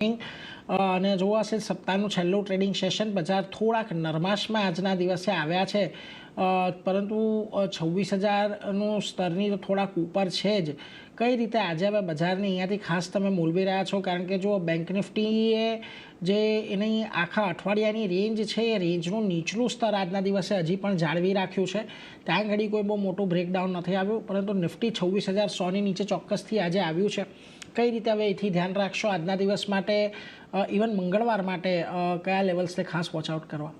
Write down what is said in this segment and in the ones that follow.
અને જોવાશે સપ્તાહનું છેલ્લું trading session બજાર થોડાક નરમાશમાં આજના દિવસે આવ્યા છે, પરંતુ 26,000નું સ્તરની તો થોડાક ઉપર છે જ. કઈ રીતે આજે હવે બજારની અહીંયાથી ખાસ તમે મૂલવી રહ્યા છો? કારણ કે જો બેંક નિફ્ટીએ જે એની આખા અઠવાડિયાની રેન્જ છે એ રેન્જનું નીચલું સ્તર આજના દિવસે હજી પણ જાળવી રાખ્યું છે. ત્યાં ઘડી કોઈ બહુ મોટું બ્રેકડાઉન નથી આવ્યું, પરંતુ નિફ્ટી 26,100ની નીચે ચોક્કસથી આજે આવ્યું છે. કઈ રીતે હવે એથી ધ્યાન રાખશો આજના દિવસ માટે, ઇવન મંગળવાર માટે કયા લેવલ્સને ખાસ વોચ આઉટ કરવા?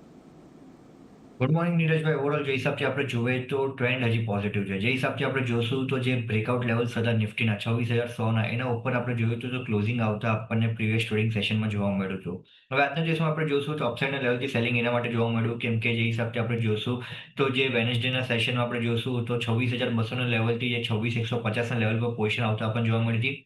ગુડ મોર્નિંગ નીરજભાઈ. ઓવરઓલ જે હિસાબથી આપણે જોઈએ તો ટ્રેન્ડ હજી પોઝિટિવ છે. જે હિસાબથી આપણે જોશું તો જે બ્રેકઆઉટ લેવલ્સ હતા નિફ્ટીના 26,100ના, એના ઉપર આપણે જોયું તો ક્લોઝિંગ આવતા આપણને પ્રીવિયસ ટ્રેડિંગ સેશનમાં જોવા મળ્યું હતું. હવે આજના દિવસમાં આપણે જોશું તો અપસાઇડના લેવલથી સેલિંગ એના માટે જોવા મળ્યું, કેમ કે જે હિસાબથી આપણે જોશું તો જે વેનસડેના સેશનમાં આપણે જોશું તો 26,200ના લેવલથી જે 26,150ના લેવલ પર પોઝિશન આવતા આપણને જોવા મળી હતી.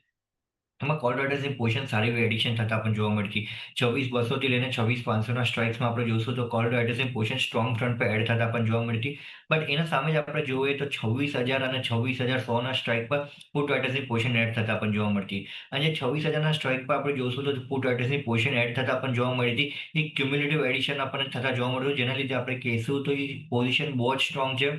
એમાં કોલ રાઇડર્સની પોઝિશન સારી એવી એડિશન થતા પણ જોવા મળી હતી. 26,200થી લઈને 26,500ના સ્ટ્રાઇક્સમાં આપણે જોશું તો કોલ રાઇડર્સની પોઝિશન સ્ટ્રોંગ ફ્રન્ટ પર એડ થતા પણ જોવા મળી હતી. બટ એના સામે જ આપણે જોઈએ તો 26,000 અને 26,100ના સ્ટ્રાઇક પર પુટ રાઇડર્સની પોઝિશન એડ થતા પણ જોવા મળતી. અને જે 26,000ના સ્ટ્રાઇક પર આપણે જોશું તો પુટ રાઇડર્સની પોઝિશન એડ થતા પણ જોવા મળી હતી. એ ક્યુમ્યુલેટિવ એડિશન આપણને થતા જોવા મળ્યું, જેના લીધે આપણે કહીશું તો એ પોઝિશન બહુ જ સ્ટ્રોંગ છે.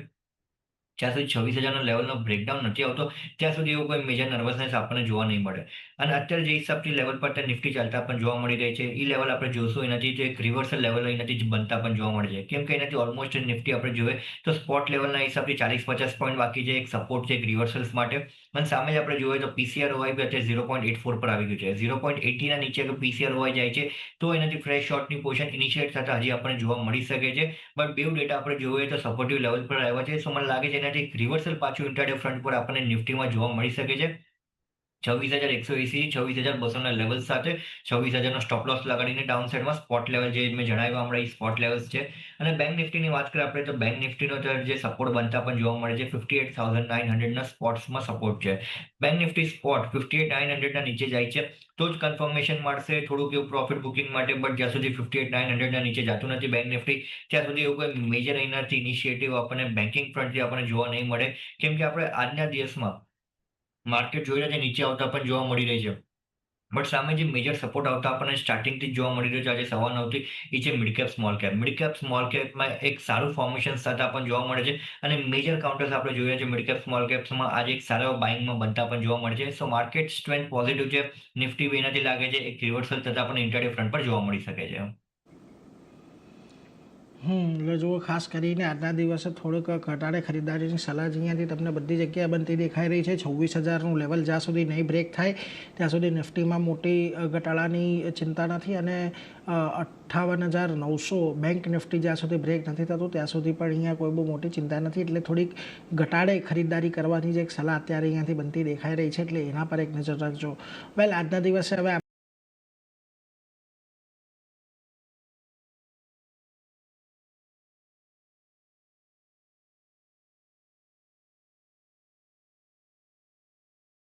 જ્યાં સુધી 26,000ના લેવલનો બ્રેકડાઉન નથી આવતો ત્યાં સુધી એવું કોઈ મેજર નર્વસનેસ આપણને જોવા નહીં મળે. અને અત્યારે જે હિસાબથી લેવલ પર અત્યારે નિફ્ટી ચાલતા પણ જોવા મળી રહી છે, એ લેવલ આપણે જોશું એનાથી જે એક રિવર્સલ લેવલ એનાથી જ બનતા પણ જોવા મળે છે. કેમ કે એનાથી ઓલમોસ્ટ નિફ્ટી આપણે જોઈએ તો સ્પોટ લેવલના હિસાબથી 40-50 પોઈન્ટ બાકી છે એક સપોર્ટ છે એક રિવર્સલ્સ માટે. અને સામે જ આપણે જોઈએ તો પીસીઆર ઓવાઈ બી અત્યારે 0.84 પર આવી ગયું છે. 0.80ના નીચે અગર પીસીઆર ઓવાઈ જાય છે તો એનાથી ફ્રેશ શોર્ટની પોઝિશન ઇનિશિએટ થતા હજી આપણને જોવા મળી શકે છે. બટ બેઉ ડેટા આપણે જોઈએ તો સપોર્ટિવ લેવલ પર આવ્યા છે. સો મને લાગે છે એનાથી એક રિવર્સલ પાછું ઇન્ટ્રાડે ફ્રન્ટ પર આપણને નિફ્ટીમાં જોવા મળી શકે છે. 26,180 26,200ના લેવલ સાથે 26,000નો સ્ટોપ લોસ લગાડીને ડાઉન સાઈડમાં સ્પોટ લેવલ જે મેં જણાવ્યું હમણાં એ સ્પોટ લેવલ્સ છે. અને બેંક નિફ્ટીની વાત કરીએ આપણે તો બેંક નિફ્ટીનો અત્યારે જે સપોર્ટ બનતા પણ જોવા મળે છે 58,900ના સ્પોટ્સમાં સપોર્ટ છે. બેંક નિફ્ટી સ્પોટ 58,900ના નીચે જાય છે તો જ કન્ફર્મેશન મળશે થોડુંક એવું પ્રોફિટ બુકિંગ માટે. બટ જ્યાં સુધી 58,900ના નીચે જતું નથી બેંક નિફ્ટી, ત્યાં સુધી એવું કોઈ મેજર અહીંયાથી ઇનિશિયેટિવ આપણને બેન્કિંગ ફ્રન્ટથી આપણને જોવા નહીં મળે. કેમ કે આપણે આજના દિવસમાં માર્કેટ જોઈ રહ્યા છે નીચે આવતા પણ જોવા મળી રહી છે. બટ સામે જે મેજર સપોર્ટ આવતા આપણને સ્ટાર્ટિંગથી જ જોવા મળી રહ્યો છે આજે સવા 9થી, એ છે mid cap small cap. Mid cap small કેપમાં એક સારું ફોર્મેશન થતા પણ જોવા મળે છે. અને મેજર કાઉન્ટર્સ આપણે જોઈએ છે મિડ કેપ સ્મોલ કેપ્સમાં આજે એક સારા એવા બાઇંગમાં બનતા પણ જોવા મળે છે. સો માર્કેટ સ્ટ્રેન્થ પોઝિટિવ છે. નિફ્ટી બી એનાથી લાગે છે એક રિવર્સલ થતા પણ ઇન્ટ્રાડે ફ્રન્ટ પર જોવા મળી શકે છે. એટલે જુઓ, ખાસ કરીને આજના દિવસે થોડુંક ઘટાડે ખરીદારીની સલાહ અહીંયાથી તમને બધી જગ્યાએ બનતી દેખાઈ રહી છે. 26,000નું લેવલ જ્યાં સુધી નહીં બ્રેક થાય ત્યાં સુધી નિફ્ટીમાં મોટી ઘટાડાની ચિંતા નથી. અને 58,900 બેંક નિફ્ટી જ્યાં સુધી બ્રેક નથી થતું ત્યાં સુધી પણ અહીંયા કોઈ બહુ મોટી ચિંતા નથી. એટલે થોડીક ઘટાડે ખરીદારી કરવાની જે એક સલાહ અત્યારે અહીંયાથી બનતી દેખાઈ રહી છે, એટલે એના પર એક નજર રાખજો. વેલ, આજના દિવસે હવે